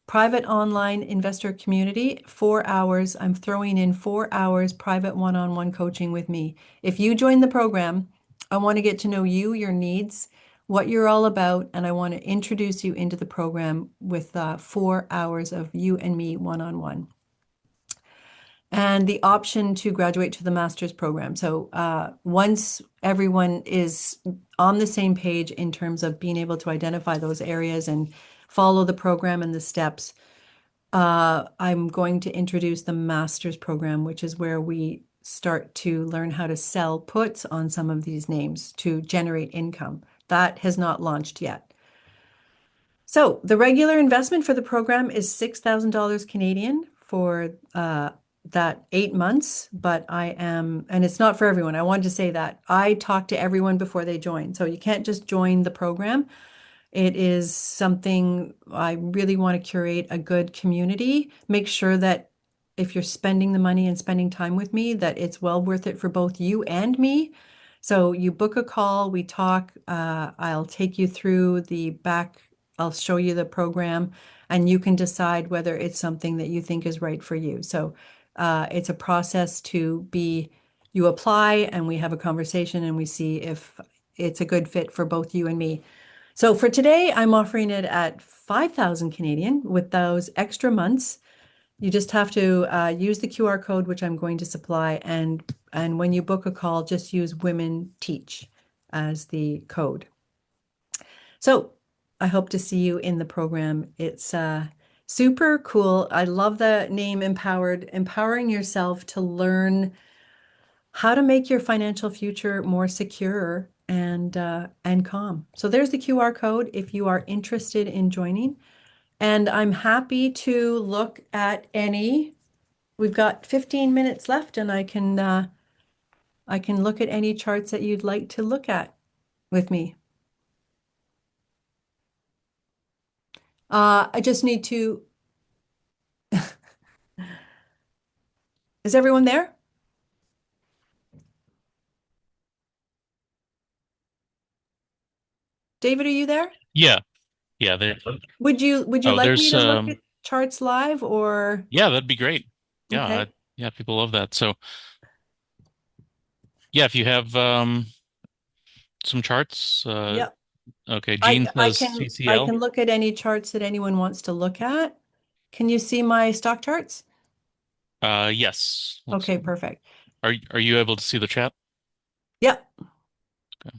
A: private online investor community, 4 hours. I'm throwing in 4 hours private one-on-one coaching with me. If you join the program, I want to get to know you, your needs, what you're all about, and I want to introduce you into the program with 4 hours of you and me one-on-one. And the option to graduate to the master's program. So once everyone is on the same page in terms of being able to identify those areas and follow the program and the steps, I'm going to introduce the master's program, which is where we start to learn how to sell puts on some of these names to generate income. That has not launched yet. So the regular investment for the program is $6,000 Canadian for that 8 months, but and it's not for everyone. I wanted to say that. I talk to everyone before they join. So you can't just join the program. It is something I really want to curate a good community, make sure that if you're spending the money and spending time with me, that it's well worth it for both you and me. So you book a call, we talk, I'll take you through the back, I'll show you the program, and you can decide whether it's something that you think is right for you. So it's a process you apply and we have a conversation and we see if it's a good fit for both you and me. So for today, I'm offering it at 5,000 Canadian with those extra months. You just have to use the QR code, which I'm going to supply. And when you book a call, just use Women Teach as the code. So I hope to see you in the program. It's super cool. I love the name Empowered, empowering yourself to learn how to make your financial future more secure and calm. So there's the QR code if you are interested in joining. And I'm happy to look at any. We've got 15 minutes left, and I can look at any charts that you'd like to look at with me. I just need to. Is everyone there? David, are you there?
B: Yeah, yeah.
A: Would you
B: Oh,
A: like me
B: there's
A: to look at charts live or
B: yeah, that'd be great. Yeah,
A: okay?
B: yeah, people love that. So yeah, if you have some charts,
A: Yep.
B: okay.
A: I
B: Gene
A: I
B: says
A: can I
B: CCL.
A: can look at any charts that anyone wants to look at. Can you see my stock charts?
B: Yes. Let's
A: Okay,
B: see.
A: perfect.
B: Are you able to see the chat?
A: Yep.
B: Okay.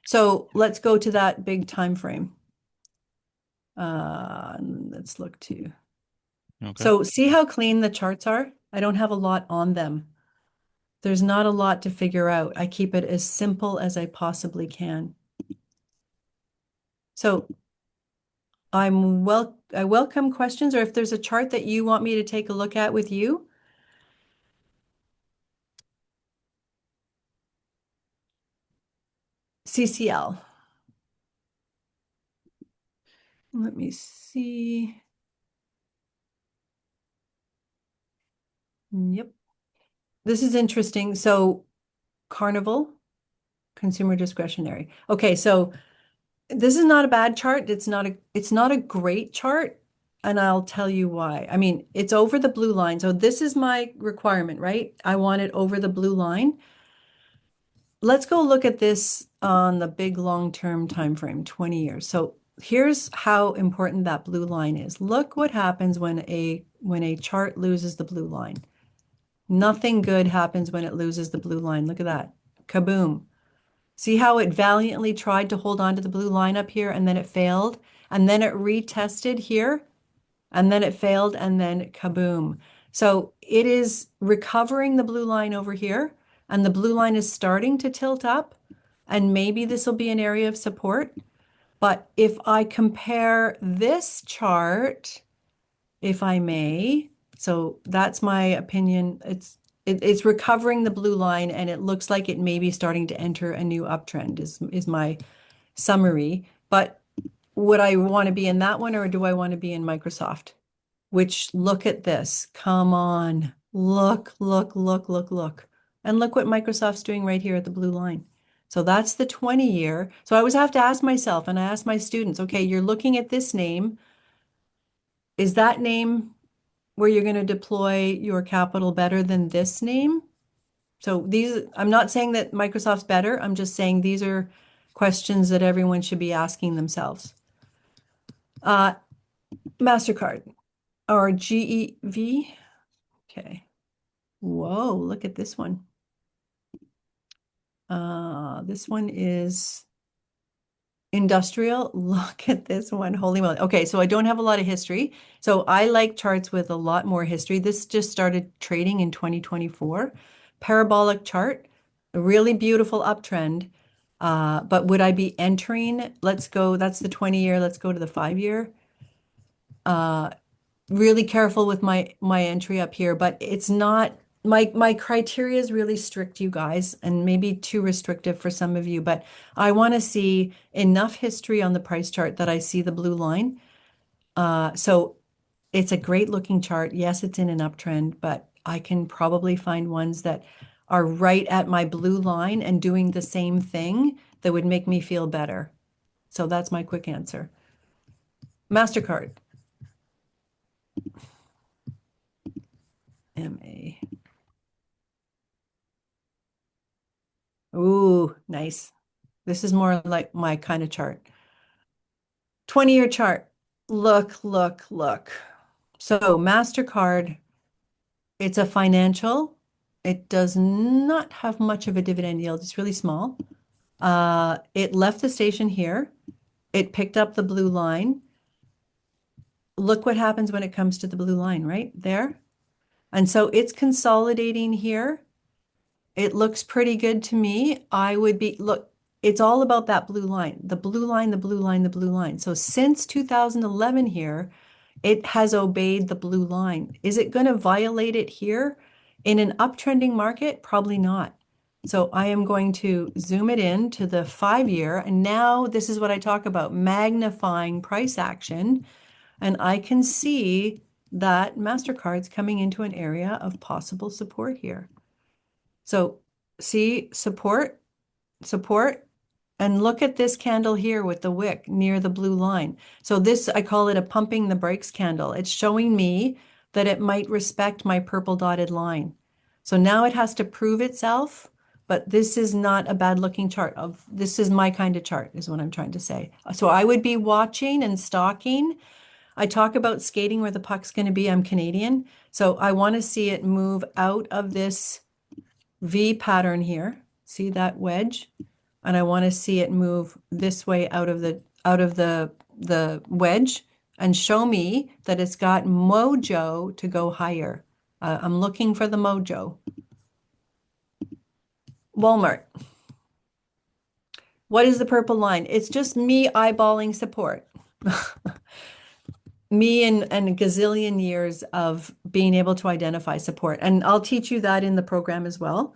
A: So let's go to that big time frame. Let's look to.
B: Okay.
A: So see how clean the charts are? I don't have a lot on them. There's not a lot to figure out. I keep it as simple as I possibly can. So I welcome questions, or if there's a chart that you want me to take a look at with you. CCL. Let me see. Yep. This is interesting. So Carnival, consumer discretionary. Okay, so this is not a bad chart. It's not a great chart. and I'll tell you why. I mean, it's over the blue line. So this is my requirement, right? I want it over the blue line. Let's go look at this on the big long-term time frame, 20 years. So here's how important that blue line is. Look what happens when a chart loses the blue line. Nothing good happens when it loses the blue line. Look at that. Kaboom. See how it valiantly tried to hold on to the blue line up here and then it failed? And then it retested here and then it failed and then kaboom. So it is recovering the blue line over here and the blue line is starting to tilt up and maybe this will be an area of support. But if I compare this chart, if I may, so that's my opinion. It's recovering the blue line and it looks like it may be starting to enter a new uptrend is my summary. But would I want to be in that one or do I want to be in Microsoft? Which look at this. Come on. Look, look, look, look, look. And look what Microsoft's doing right here at the blue line. So that's the 20 year. So I always have to ask myself and I ask my students, okay, you're looking at this name. Is that name where you're going to deploy your capital better than this name? So I'm not saying that Microsoft's better. I'm just saying these are questions that everyone should be asking themselves. MasterCard or GEV. Okay. Whoa, look at this one. This one is industrial. Look at this one. Holy moly. Okay, so I don't have a lot of history. So I like charts with a lot more history. This just started trading in 2024. Parabolic chart, a really beautiful uptrend. But would I be entering? Let's go, that's the 20 year. Let's go to the 5 year. Really careful with my entry up here, but it's not my criteria is really strict, you guys, and maybe too restrictive for some of you, but I want to see enough history on the price chart that I see the blue line. So it's a great looking chart. Yes, it's in an uptrend, but I can probably find ones that are right at my blue line and doing the same thing that would make me feel better. So that's my quick answer. MasterCard. MA. Ooh, nice. This is more like my kind of chart. 20-year chart. Look, look, look. So MasterCard, it's a financial. It does not have much of a dividend yield. It's really small. It left the station here. It picked up the blue line. Look what happens when it comes to the blue line, right there. And so it's consolidating here. It looks pretty good to me. Look, it's all about that blue line, the blue line, the blue line, the blue line. So since 2011 here, it has obeyed the blue line. Is it going to violate it here in an uptrending market? Probably not. So I am going to zoom it in to the 5 year. And now this is what I talk about, magnifying price action. And I can see that MasterCard's coming into an area of possible support here. So see support, support, and look at this candle here with the wick near the blue line. So this, I call it a pumping the brakes candle. It's showing me that it might respect my purple dotted line. So now it has to prove itself, but this is not a bad looking chart. This is my kind of chart is what I'm trying to say. So I would be watching and stalking. I talk about skating where the puck's going to be. I'm Canadian. So I want to see it move out of this V pattern here. See that wedge? And I want to see it move this way out of the wedge and show me that it's got mojo to go higher. I'm looking for the mojo. Walmart. What is the purple line? It's just me eyeballing support. Me and a gazillion years of being able to identify support. And I'll teach you that in the program as well.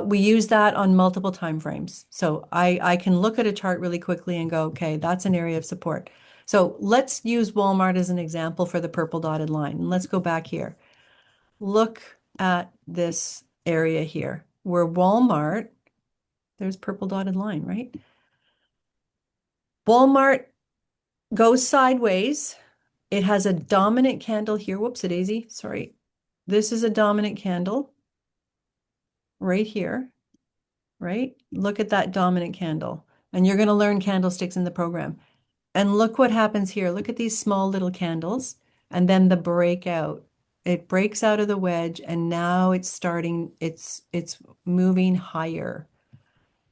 A: We use that on multiple time frames. So I can look at a chart really quickly and go, okay, that's an area of support. So let's use Walmart as an example for the purple dotted line. And let's go back here. Look at this area here where Walmart, there's purple dotted line, right? Walmart goes sideways It has a dominant candle here. Whoops, a daisy. Sorry. This is a dominant candle right here, right? Look at that dominant candle. And you're going to learn candlesticks in the program. And look what happens here. Look at these small little candles and then the breakout. It breaks out of the wedge and now it's starting, it's moving higher.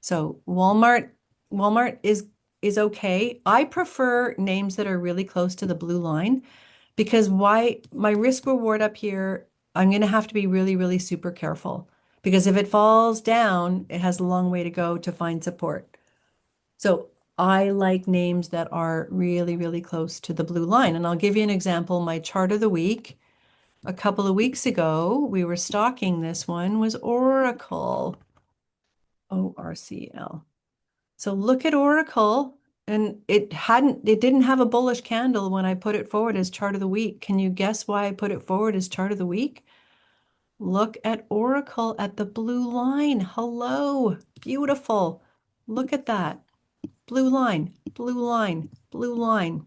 A: So Walmart is okay. I prefer names that are really close to the blue line because why my risk reward up here, I'm going to have to be really, really super careful because if it falls down, it has a long way to go to find support. So I like names that are really, really close to the blue line. And I'll give you an example. My chart of the week, a couple of weeks ago, we were stalking this one was Oracle, ORCL. So look at Oracle, and it didn't have a bullish candle when I put it forward as chart of the week. Can you guess why I put it forward as chart of the week? Look at Oracle at the blue line. Hello, beautiful. Look at that. Blue line, blue line, blue line.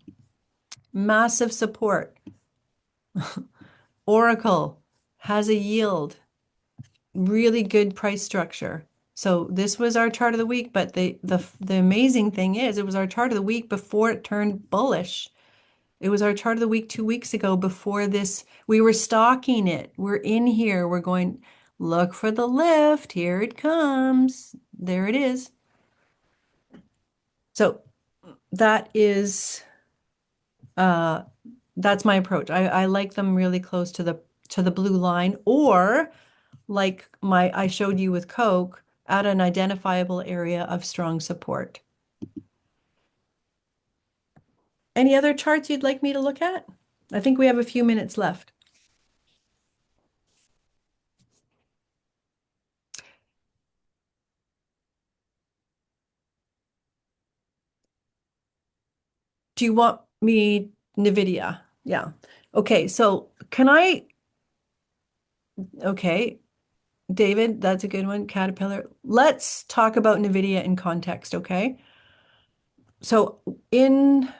A: Massive support. Oracle has a yield, really good price structure. So this was our chart of the week, but the amazing thing is it was our chart of the week before it turned bullish. It was our chart of the week 2 weeks ago before this. We were stalking it. We're in here. We're going, look for the lift. Here it comes. There it is. So that is uh that's my approach. I like them really close to the blue line, or like I showed you with Coke, at an identifiable area of strong support. Any other charts you'd like me to look at? I think we have a few minutes left. Do you want me NVIDIA? Yeah. Okay, so okay, David, that's a good one. Caterpillar. Let's talk about NVIDIA in context, okay? So in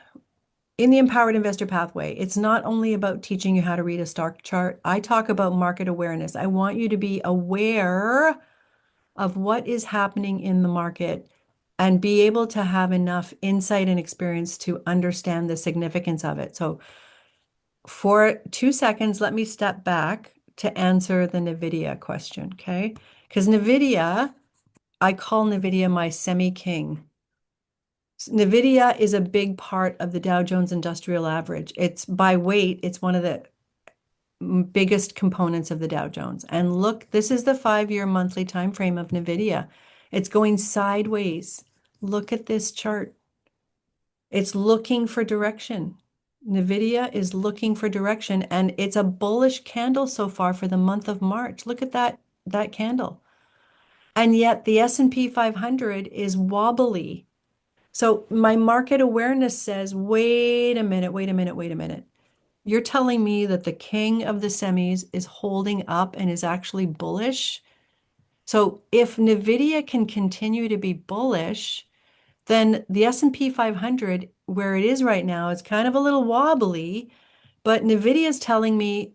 A: the Empowered Investor Pathway, it's not only about teaching you how to read a stock chart. I talk about market awareness. I want you to be aware of what is happening in the market and be able to have enough insight and experience to understand the significance of it. So for 2 seconds, let me step back to answer the NVIDIA question, okay? Because NVIDIA, I call NVIDIA my semi-king. NVIDIA is a big part of the Dow Jones Industrial Average. It's by weight, it's one of the biggest components of the Dow Jones. And look, this is the 5-year monthly time frame of NVIDIA. It's going sideways. Look at this chart. It's looking for direction. NVIDIA is looking for direction, and it's a bullish candle so far for the month of March. Look at that candle. And yet the S&P 500 is wobbly. So my market awareness says, wait a minute, wait a minute, wait a minute. You're telling me that the king of the semis is holding up and is actually bullish? So if NVIDIA can continue to be bullish, then the S&P 500, where it is right now, is kind of a little wobbly, but NVIDIA is telling me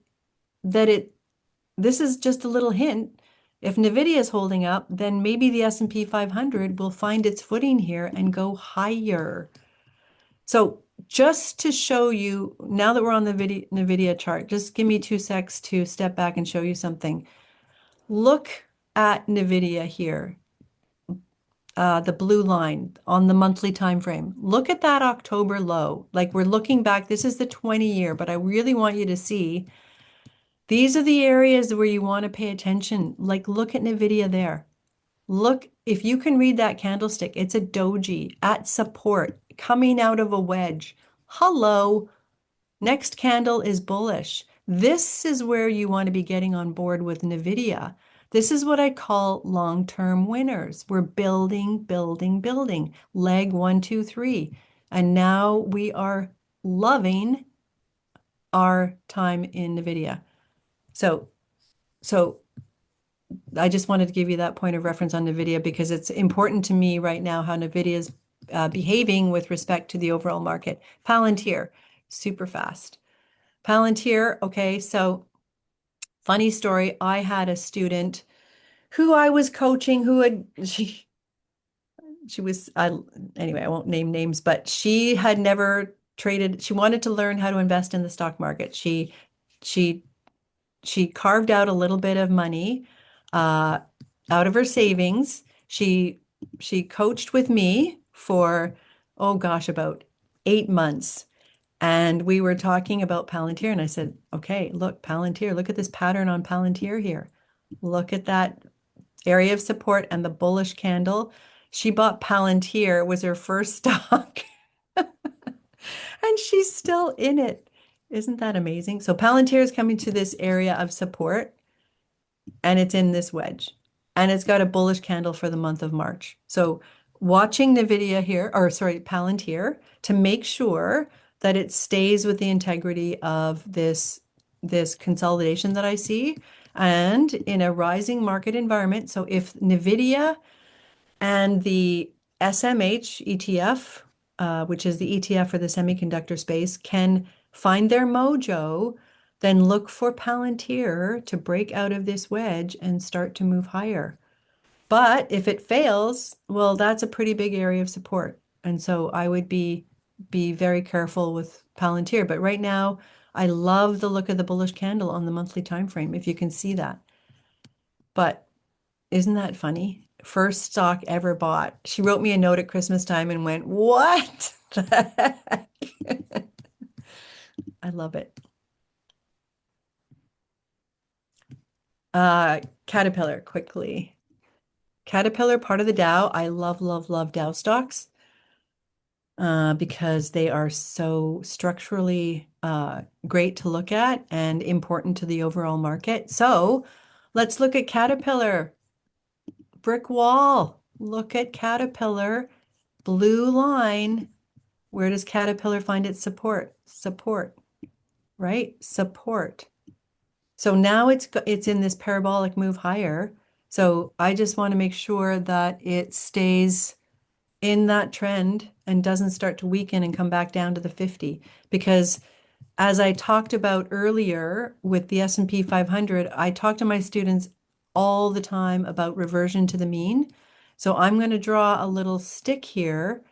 A: that this is just a little hint. If NVIDIA is holding up, then maybe the S&P 500 will find its footing here and go higher. So just to show you, now that we're on the NVIDIA chart, just give me 2 secs to step back and show you something. Look at NVIDIA here, the blue line on the monthly time frame. Look at that October low. Like we're looking back, this is the 20-year, but I really want you to see these are the areas where you want to pay attention. Like look at NVIDIA there. Look, if you can read that candlestick, it's a doji at support coming out of a wedge. Hello. Next candle is bullish. This is where you want to be getting on board with NVIDIA. This is what I call long-term winners. We're building, building, building. Leg 1, 2, 3. And now we are loving our time in NVIDIA. So I just wanted to give you that point of reference on NVIDIA because it's important to me right now how NVIDIA is behaving with respect to the overall market. Palantir, super fast. Palantir. Okay, so funny story. I had a student who I was coaching who had she was anyway, I won't name names, but she had never traded. She wanted to learn how to invest in the stock market. She she carved out a little bit of money uh, out of her savings. She coached with me for, oh gosh, about 8 months. And we were talking about Palantir, and I said, okay, look, Palantir, look at this pattern on Palantir here. Look at that area of support and the bullish candle. She bought Palantir, was her first stock, and she's still in it. Isn't that amazing? So Palantir is coming to this area of support and it's in this wedge. And it's got a bullish candle for the month of March. So watching NVIDIA here, or sorry, Palantir, to make sure that it stays with the integrity of this consolidation that I see. And in a rising market environment, so if NVIDIA and the SMH ETF, which is the ETF for the semiconductor space, can find their mojo, then look for Palantir to break out of this wedge and start to move higher. But if it fails, well, that's a pretty big area of support. And so I would be very careful with Palantir. But right now, I love the look of the bullish candle on the monthly time frame, if you can see that. But isn't that funny? First stock ever bought. She wrote me a note at Christmas time and went, "What the heck?" I love it. Caterpillar, quickly. Caterpillar, part of the Dow. I love, love, love Dow stocks because they are so structurally great to look at and important to the overall market. So let's look at Caterpillar. Brick wall. Look at Caterpillar. Blue line. Where does Caterpillar find its support? Support, right? Support. So now it's in this parabolic move higher. So I just want to make sure that it stays in that trend and doesn't start to weaken and come back down to the 50. Because as I talked about earlier with the S&P 500, I talk to my students all the time about reversion to the mean. So I'm going to draw a little stick here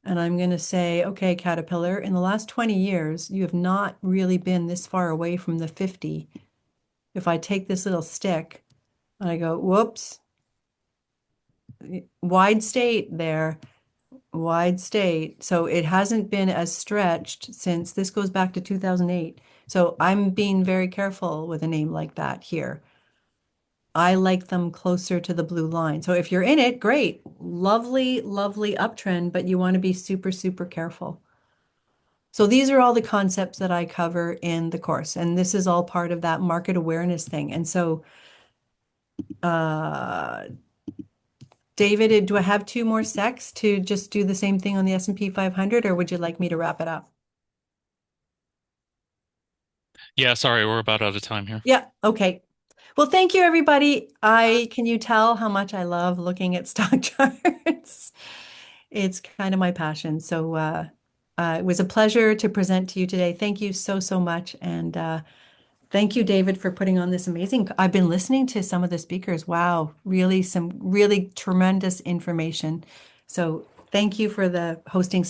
A: and I'm going to say, okay, Caterpillar, in the last 20 years, you have not really been this far away from the 50. If I take this little stick and I go, whoops, wide state there, wide state. So it hasn't been as stretched since this goes back to 2008. So I'm being very careful with a name like that here. I like them closer to the blue line. So if you're in it, great. Lovely, lovely uptrend, but you want to be super, super careful. So these are all the concepts that I cover in the course, and this is all part of that market awareness thing. And so, uh, David, do I have 2 more secs to just do the same thing on the S&P 500, or would you like me to wrap it up?
B: Yeah, sorry, we're about out of time here.
A: Yeah, okay. Well, thank you, everybody. Can you tell how much I love looking at stock charts? It's kind of my passion. So it was a pleasure to present to you today. Thank you so, so much. And thank you, David, for putting on this amazing. I've been listening to some of the speakers. Wow, really some really tremendous information. So thank you for the hosting